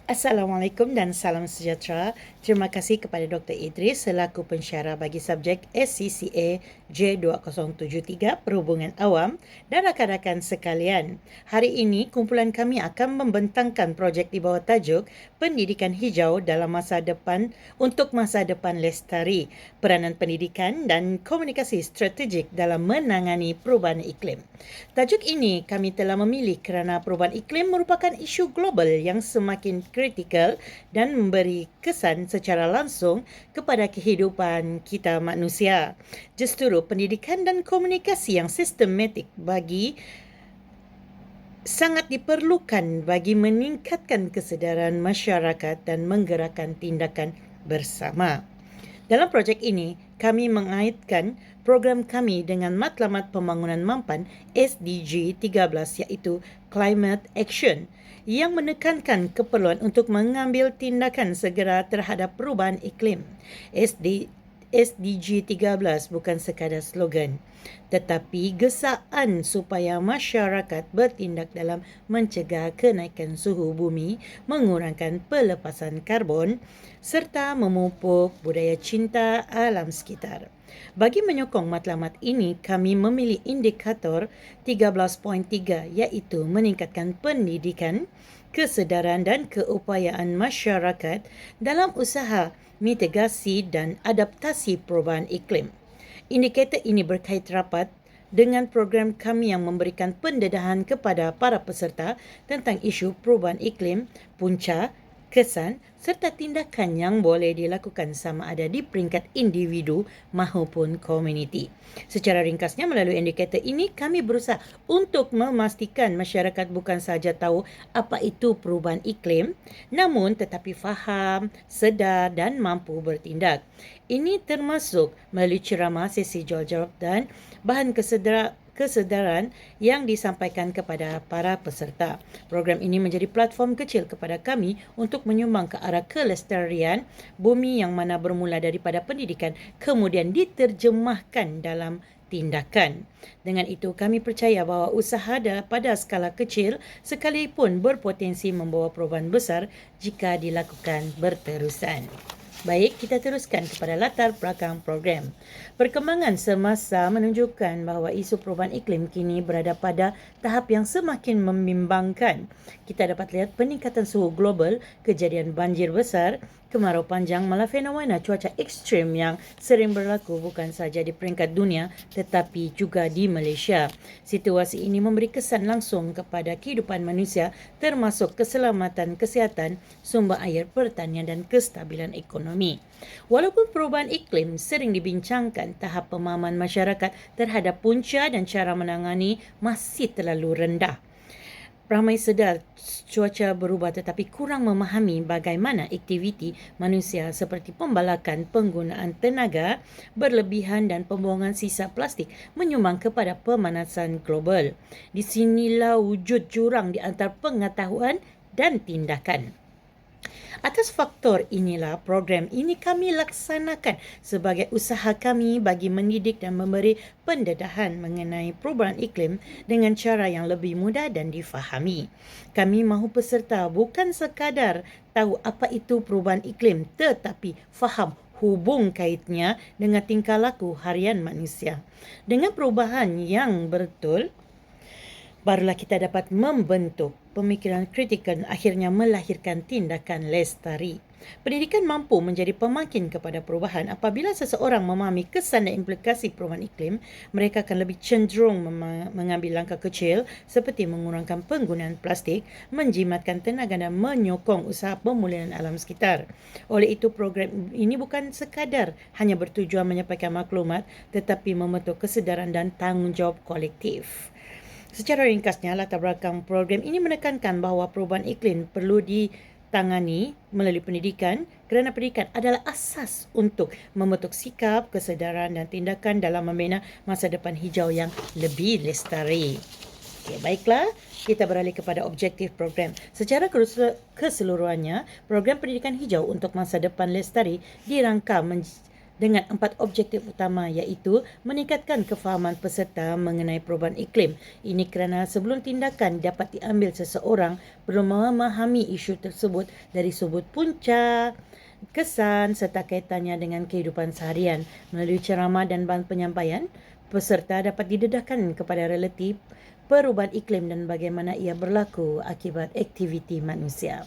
Assalamualaikum dan salam sejahtera. Terima kasih kepada Dr. Idris selaku pensyarah bagi subjek SCCA J2073 Perhubungan Awam dan rakan-rakan sekalian. Hari ini kumpulan kami akan membentangkan projek di bawah tajuk Pendidikan Hijau dalam Masa Depan untuk Masa Depan Lestari, Peranan Pendidikan dan Komunikasi Strategik dalam menangani perubahan iklim. Tajuk ini kami telah memilih kerana perubahan iklim merupakan isu global yang semakin kritikal dan memberi kesan secara langsung kepada kehidupan kita manusia. Justru pendidikan dan komunikasi yang sistematik sangat diperlukan bagi meningkatkan kesedaran masyarakat dan menggerakkan tindakan bersama. Dalam projek ini, kami mengaitkan program kami dengan Matlamat Pembangunan Mampan SDG 13 iaitu Climate Action yang menekankan keperluan untuk mengambil tindakan segera terhadap perubahan iklim. SDG 13 bukan sekadar slogan, tetapi gesaan supaya masyarakat bertindak dalam mencegah kenaikan suhu bumi, mengurangkan pelepasan karbon serta memupuk budaya cinta alam sekitar. Bagi menyokong matlamat ini, kami memilih indikator 13.3 iaitu meningkatkan pendidikan, kesedaran dan keupayaan masyarakat dalam usaha mitigasi dan adaptasi perubahan iklim. Indikator ini berkait rapat dengan program kami yang memberikan pendedahan kepada para peserta tentang isu perubahan iklim, punca, kesan serta tindakan yang boleh dilakukan sama ada di peringkat individu maupun komuniti. Secara ringkasnya, melalui indikator ini kami berusaha untuk memastikan masyarakat bukan sahaja tahu apa itu perubahan iklim, namun tetapi faham, sedar dan mampu bertindak. Ini termasuk melalui ceramah, sesi jawab-jawab dan bahan kesedaran yang disampaikan kepada para peserta. Program ini menjadi platform kecil kepada kami untuk menyumbang ke arah kelestarian bumi yang mana bermula daripada pendidikan kemudian diterjemahkan dalam tindakan. Dengan itu, kami percaya bahawa usaha pada skala kecil sekalipun berpotensi membawa perubahan besar jika dilakukan berterusan. Baik, kita teruskan kepada latar belakang program. Perkembangan semasa menunjukkan bahawa isu perubahan iklim kini berada pada tahap yang semakin membimbangkan. Kita dapat lihat peningkatan suhu global, kejadian banjir besar, kemarau panjang malah fenomena cuaca ekstrim yang sering berlaku bukan sahaja di peringkat dunia tetapi juga di Malaysia. Situasi ini memberi kesan langsung kepada kehidupan manusia termasuk keselamatan kesihatan, sumber air, pertanian dan kestabilan ekonomi. Walaupun perubahan iklim sering dibincangkan, tahap pemahaman masyarakat terhadap punca dan cara menangani masih terlalu rendah. Ramai sedar cuaca berubah tetapi kurang memahami bagaimana aktiviti manusia seperti pembalakan, penggunaan tenaga berlebihan dan pembuangan sisa plastik menyumbang kepada pemanasan global. Di sinilah wujud jurang di antara pengetahuan dan tindakan. Atas faktor inilah program ini kami laksanakan sebagai usaha kami bagi mendidik dan memberi pendedahan mengenai perubahan iklim dengan cara yang lebih mudah dan difahami. Kami mahu peserta bukan sekadar tahu apa itu perubahan iklim tetapi faham hubung kaitnya dengan tingkah laku harian manusia. Dengan perubahan yang betul, barulah kita dapat membentuk pemikiran kritikal dan akhirnya melahirkan tindakan lestari. Pendidikan mampu menjadi pemakin kepada perubahan. Apabila seseorang memahami kesan dan implikasi perubahan iklim, mereka akan lebih cenderung mengambil langkah kecil seperti mengurangkan penggunaan plastik, menjimatkan tenaga dan menyokong usaha pemulihan alam sekitar. Oleh itu, program ini bukan sekadar hanya bertujuan menyampaikan maklumat tetapi membentuk kesedaran dan tanggungjawab kolektif. Secara ringkasnya, latar belakang program ini menekankan bahawa perubahan iklim perlu ditangani melalui pendidikan kerana pendidikan adalah asas untuk membentuk sikap, kesedaran dan tindakan dalam membina masa depan hijau yang lebih lestari. Okey, baiklah, kita beralih kepada objektif program. Secara keseluruhannya, program pendidikan hijau untuk masa depan lestari dirangka dengan 4 objektif utama iaitu meningkatkan kefahaman peserta mengenai perubahan iklim. Ini kerana sebelum tindakan dapat diambil, seseorang perlu memahami isu tersebut dari sudut punca, kesan serta kaitannya dengan kehidupan seharian. Melalui ceramah dan bahan penyampaian, peserta dapat didedahkan kepada relatif perubahan iklim dan bagaimana ia berlaku akibat aktiviti manusia.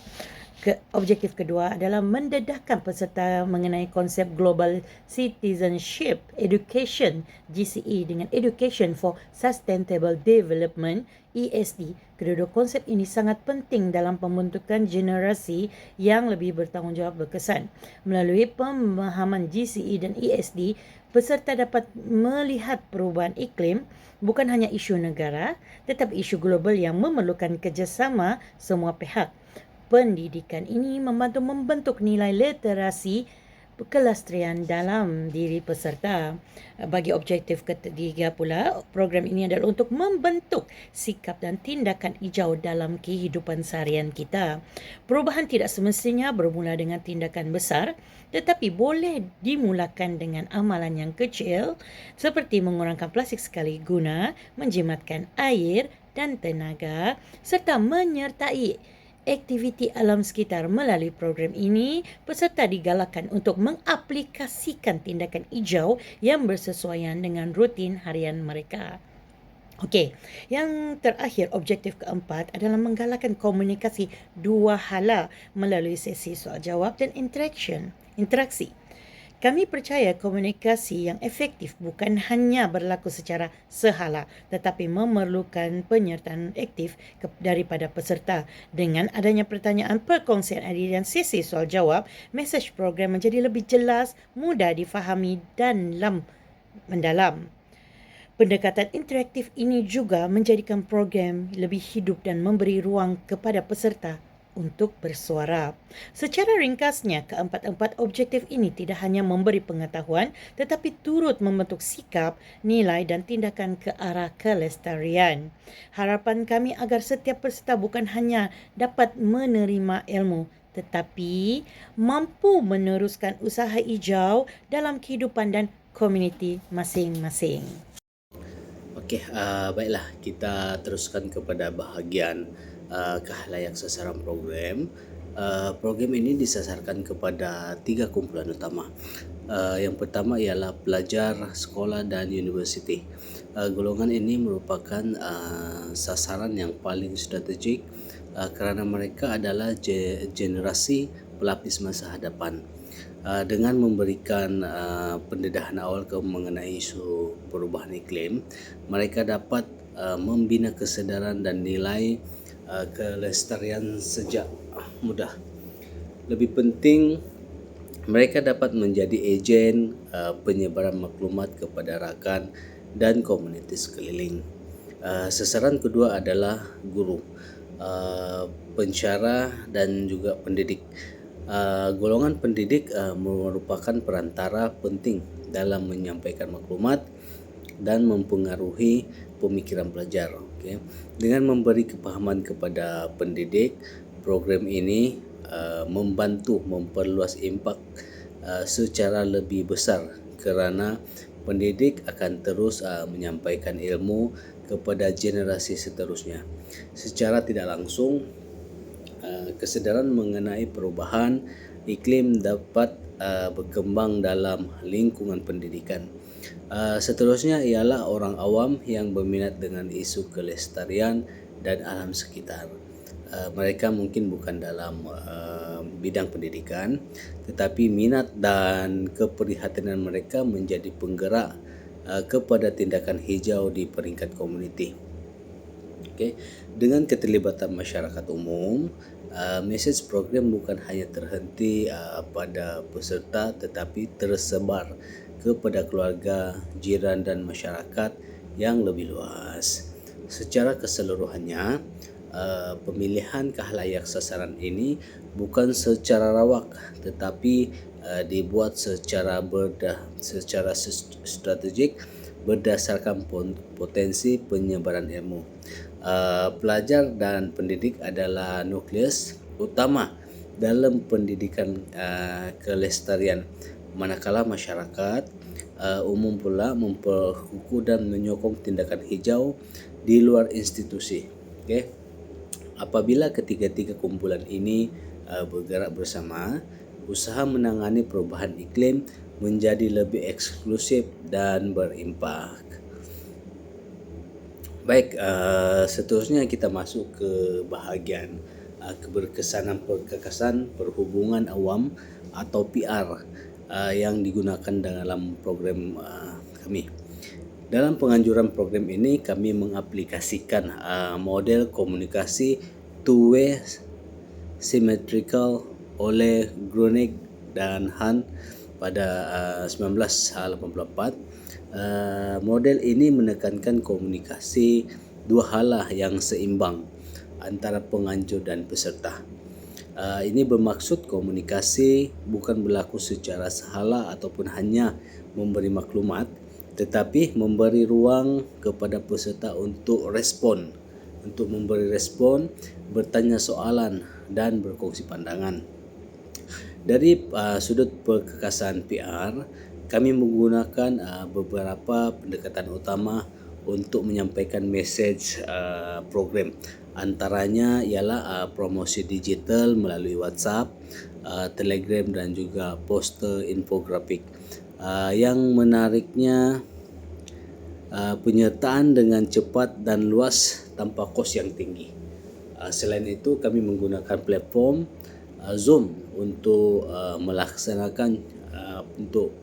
Objektif kedua adalah mendedahkan peserta mengenai konsep Global Citizenship Education GCE dengan Education for Sustainable Development ESD. Kedua-dua konsep ini sangat penting dalam pembentukan generasi yang lebih bertanggungjawab berkesan. Melalui pemahaman GCE dan ESD, peserta dapat melihat perubahan iklim bukan hanya isu negara, tetapi isu global yang memerlukan kerjasama semua pihak. Pendidikan ini membantu membentuk nilai literasi kelestarian dalam diri peserta. Bagi objektif ketiga pula, program ini adalah untuk membentuk sikap dan tindakan hijau dalam kehidupan seharian kita. Perubahan tidak semestinya bermula dengan tindakan besar, tetapi boleh dimulakan dengan amalan yang kecil seperti mengurangkan plastik sekali guna, menjimatkan air dan tenaga serta menyertai aktiviti alam sekitar. Melalui program ini, peserta digalakkan untuk mengaplikasikan tindakan hijau yang bersesuaian dengan rutin harian mereka. Okey, yang terakhir, objektif keempat adalah menggalakkan komunikasi dua hala melalui sesi soal jawab dan interaksi. Kami percaya komunikasi yang efektif bukan hanya berlaku secara sehala, tetapi memerlukan penyertaan aktif daripada peserta. Dengan adanya pertanyaan, perkongsian idea dan sesi soal jawab, mesej program menjadi lebih jelas, mudah difahami dan mendalam. Pendekatan interaktif ini juga menjadikan program lebih hidup dan memberi ruang kepada peserta untuk bersuara. Secara ringkasnya, keempat-empat objektif ini tidak hanya memberi pengetahuan tetapi turut membentuk sikap, nilai dan tindakan ke arah kelestarian. Harapan kami agar setiap peserta bukan hanya dapat menerima ilmu tetapi mampu meneruskan usaha hijau dalam kehidupan dan komuniti masing-masing. Okey, baiklah, kita teruskan kepada bahagian khalayak sasaran program. Program ini disasarkan kepada 3 kumpulan utama. Yang pertama ialah pelajar sekolah dan universiti. Golongan ini merupakan sasaran yang paling strategik kerana mereka adalah generasi pelapis masa hadapan. Dengan memberikan pendedahan awal mengenai isu perubahan iklim, mereka dapat membina kesedaran dan nilai kelestarian sejak muda. Lebih penting, mereka dapat menjadi ejen penyebaran maklumat kepada rakan dan komuniti sekeliling. Sasaran kedua adalah guru, pensyarah dan juga pendidik. Golongan pendidik merupakan perantara penting dalam menyampaikan maklumat dan mempengaruhi pemikiran pelajar. Okay. Dengan memberi kepahaman kepada pendidik, program ini membantu memperluas impak secara lebih besar kerana pendidik akan terus menyampaikan ilmu kepada generasi seterusnya. Secara tidak langsung, kesedaran mengenai perubahan iklim dapat berkembang dalam lingkungan pendidikan. Seterusnya ialah orang awam yang berminat dengan isu kelestarian dan alam sekitar. Mereka mungkin bukan dalam bidang pendidikan, tetapi minat dan keprihatinan mereka menjadi penggerak kepada tindakan hijau di peringkat komuniti. Okay. Dengan keterlibatan masyarakat umum, mesej program bukan hanya terhenti pada peserta tetapi tersebar kepada keluarga, jiran dan masyarakat yang lebih luas. Secara keseluruhannya, pemilihan khalayak sasaran ini bukan secara rawak tetapi dibuat secara strategik berdasarkan potensi penyebaran ilmu. Pelajar dan pendidik adalah nukleus utama dalam pendidikan kelestarian. manakala masyarakat umum pula memperkukuh dan menyokong tindakan hijau di luar institusi. Okey. Apabila ketiga-tiga kumpulan ini bergerak bersama, usaha menangani perubahan iklim menjadi lebih eksklusif dan berimpak. Baik, seterusnya kita masuk ke bahagian keberkesanan perkakasan perhubungan awam atau PR yang digunakan dalam program kami. Dalam penganjuran program ini kami mengaplikasikan model komunikasi two-way symmetrical oleh Grunig dan Han pada 1984. Model ini menekankan komunikasi dua hala yang seimbang antara penganjur dan peserta. Ini bermaksud komunikasi bukan berlaku secara sahala ataupun hanya memberi maklumat, tetapi memberi ruang kepada peserta untuk memberi respon, bertanya soalan dan berkongsi pandangan. Dari sudut perkakasan PR, kami menggunakan beberapa pendekatan utama untuk menyampaikan mesej program. Antaranya ialah promosi digital melalui WhatsApp, Telegram dan juga poster infografik. Yang menariknya, penyertaan dengan cepat dan luas tanpa kos yang tinggi. Selain itu, kami menggunakan platform Zoom untuk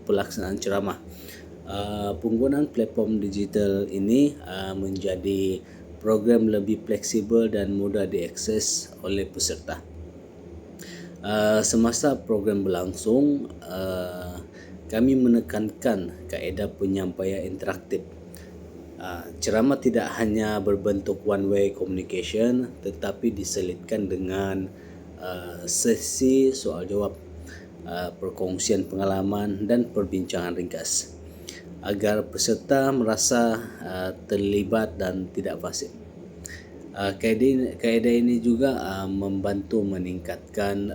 pelaksanaan ceramah. Penggunaan platform digital ini menjadi program lebih fleksibel dan mudah diakses oleh peserta. Semasa program berlangsung, kami menekankan kaedah penyampaian interaktif. Ceramah tidak hanya berbentuk one way communication, tetapi diselitkan dengan sesi soal jawab, perkongsian pengalaman dan perbincangan ringkas agar peserta merasa terlibat dan tidak fasih. Kaedah ini juga membantu meningkatkan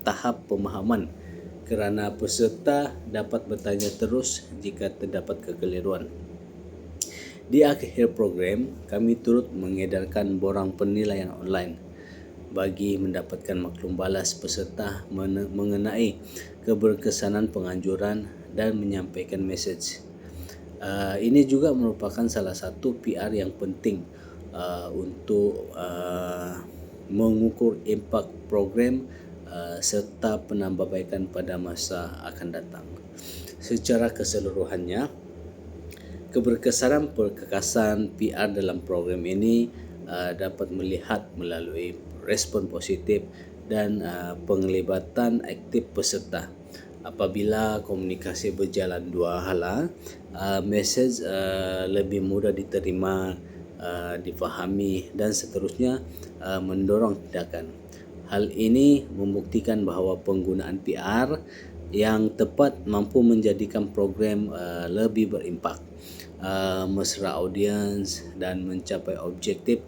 tahap pemahaman kerana peserta dapat bertanya terus jika terdapat kekeliruan. Di akhir program, kami turut mengedarkan borang penilaian online bagi mendapatkan maklum balas peserta mengenai keberkesanan penganjuran dan menyampaikan mesej. Ini juga merupakan salah satu PR yang penting untuk mengukur impak program serta penambahbaikan pada masa akan datang. Secara keseluruhannya, keberkesanan perkakasan PR dalam program ini dapat melihat melalui respon positif dan penglibatan aktif peserta. Apabila komunikasi berjalan dua hala, mesej lebih mudah diterima, difahami dan seterusnya mendorong tindakan. Hal ini membuktikan bahawa penggunaan PR yang tepat mampu menjadikan program lebih berimpak, mesra audiens dan mencapai objektif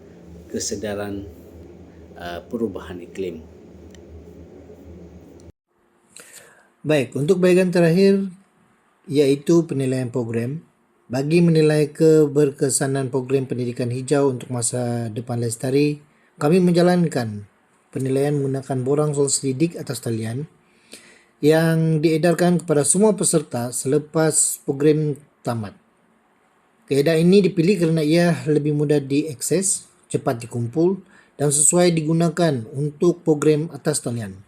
kesedaran perubahan iklim. Baik, untuk bahagian terakhir iaitu penilaian program. Bagi menilai keberkesanan program pendidikan hijau untuk masa depan lestari, kami menjalankan penilaian menggunakan borang soal selidik atas talian yang diedarkan kepada semua peserta selepas program tamat. Kaedah ini dipilih kerana ia lebih mudah diakses, cepat dikumpul dan sesuai digunakan untuk program atas talian.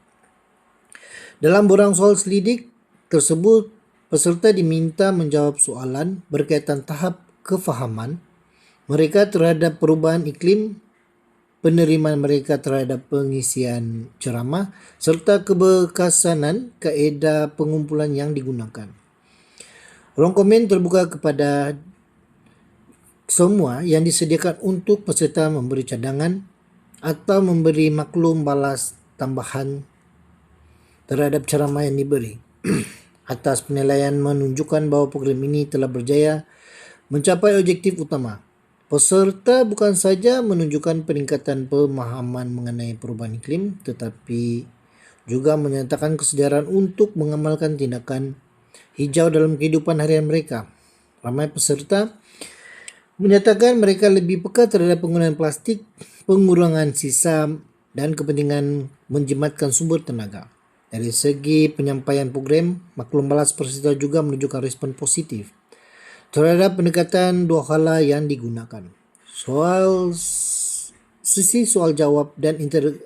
Dalam borang soal selidik tersebut, peserta diminta menjawab soalan berkaitan tahap kefahaman mereka terhadap perubahan iklim, penerimaan mereka terhadap pengisian ceramah serta keberkesanan kaedah pengumpulan yang digunakan. Ruang komen terbuka kepada semua yang disediakan untuk peserta memberi cadangan atau memberi maklum balas tambahan terhadap ceramah yang diberi. Atas penilaian menunjukkan bahawa program ini telah berjaya mencapai objektif utama. Peserta bukan saja menunjukkan peningkatan pemahaman mengenai perubahan iklim, tetapi juga menyatakan kesedaran untuk mengamalkan tindakan hijau dalam kehidupan harian mereka. Ramai peserta menyatakan mereka lebih peka terhadap penggunaan plastik, pengurangan sisa, dan kepentingan menjimatkan sumber tenaga. Dari segi penyampaian program, maklum balas peserta juga menunjukkan respon positif terhadap pendekatan dua hala yang digunakan. Sesi soal jawab dan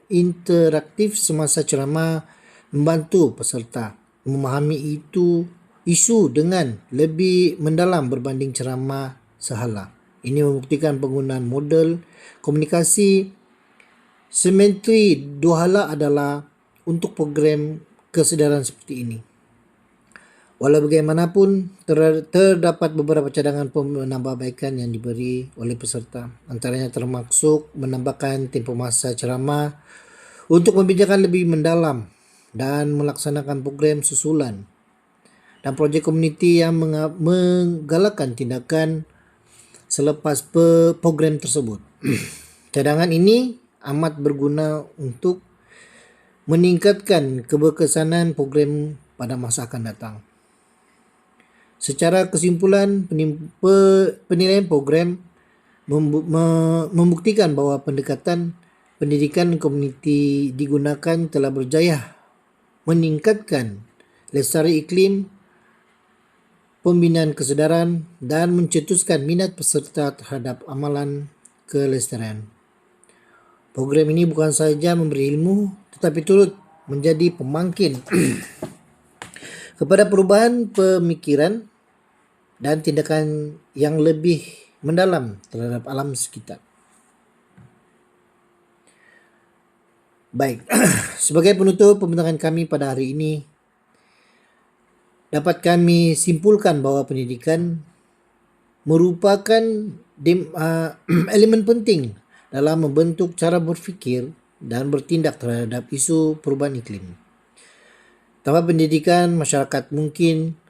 interaktif semasa ceramah membantu peserta memahami isu dengan lebih mendalam berbanding ceramah sehala. Ini membuktikan penggunaan model komunikasi simetri dua hala adalah untuk program kesedaran seperti ini. Walau bagaimanapun, terdapat beberapa cadangan penambahbaikan yang diberi oleh peserta. Antaranya termasuk menambahkan tempoh masa ceramah untuk membicarakan lebih mendalam dan melaksanakan program susulan dan projek komuniti yang menggalakkan tindakan selepas program tersebut. Cadangan ini amat berguna untuk meningkatkan keberkesanan program pada masa akan datang. Secara kesimpulan, penilaian program membuktikan bahawa pendekatan pendidikan komuniti digunakan telah berjaya meningkatkan lestari iklim, pembinaan kesedaran, dan mencetuskan minat peserta terhadap amalan kelestarian. Program ini bukan sahaja memberi ilmu tetapi turut menjadi pemangkin kepada perubahan pemikiran dan tindakan yang lebih mendalam terhadap alam sekitar. Baik, sebagai penutup pembincangan kami pada hari ini, dapat kami simpulkan bahawa pendidikan merupakan elemen penting dalam membentuk cara berfikir dan bertindak terhadap isu perubahan iklim. Tanpa pendidikan, masyarakat mungkin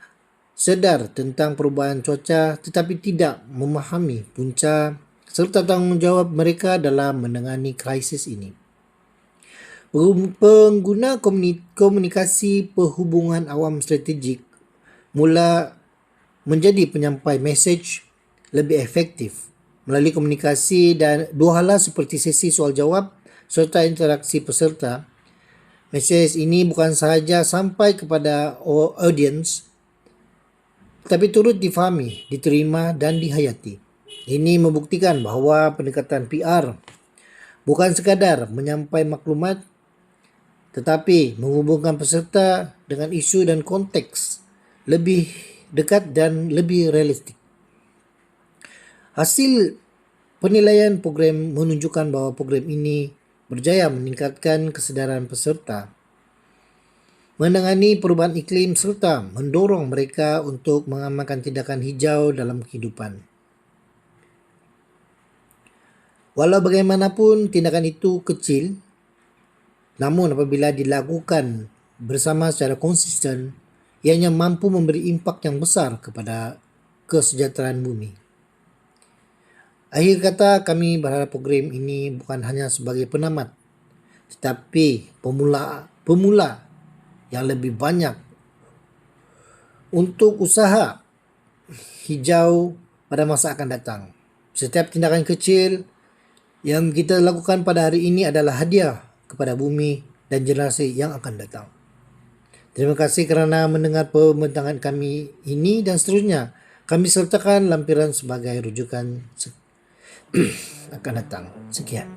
sedar tentang perubahan cuaca tetapi tidak memahami punca serta tanggungjawab mereka dalam menangani krisis ini. Pengguna komunikasi perhubungan awam strategik mula menjadi penyampai mesej lebih efektif melalui komunikasi dan dua hala seperti sesi soal jawab serta interaksi peserta. Mesej ini bukan sahaja sampai kepada audiens tetapi turut difahami, diterima dan dihayati. Ini membuktikan bahawa pendekatan PR bukan sekadar menyampai maklumat tetapi menghubungkan peserta dengan isu dan konteks lebih dekat dan lebih realistik. Hasil penilaian program menunjukkan bahawa program ini berjaya meningkatkan kesedaran peserta menangani perubahan iklim serta mendorong mereka untuk mengamalkan tindakan hijau dalam kehidupan. Walau bagaimanapun tindakan itu kecil, namun apabila dilakukan bersama secara konsisten, ianya mampu memberi impak yang besar kepada kesejahteraan bumi. Akhir kata, kami berharap program ini bukan hanya sebagai penamat, tetapi pemula yang lebih banyak untuk usaha hijau pada masa akan datang. Setiap tindakan kecil yang kita lakukan pada hari ini adalah hadiah kepada bumi dan generasi yang akan datang. Terima kasih kerana mendengar pembincangan kami ini dan seterusnya kami sertakan lampiran sebagai rujukan akan datang. Sekian.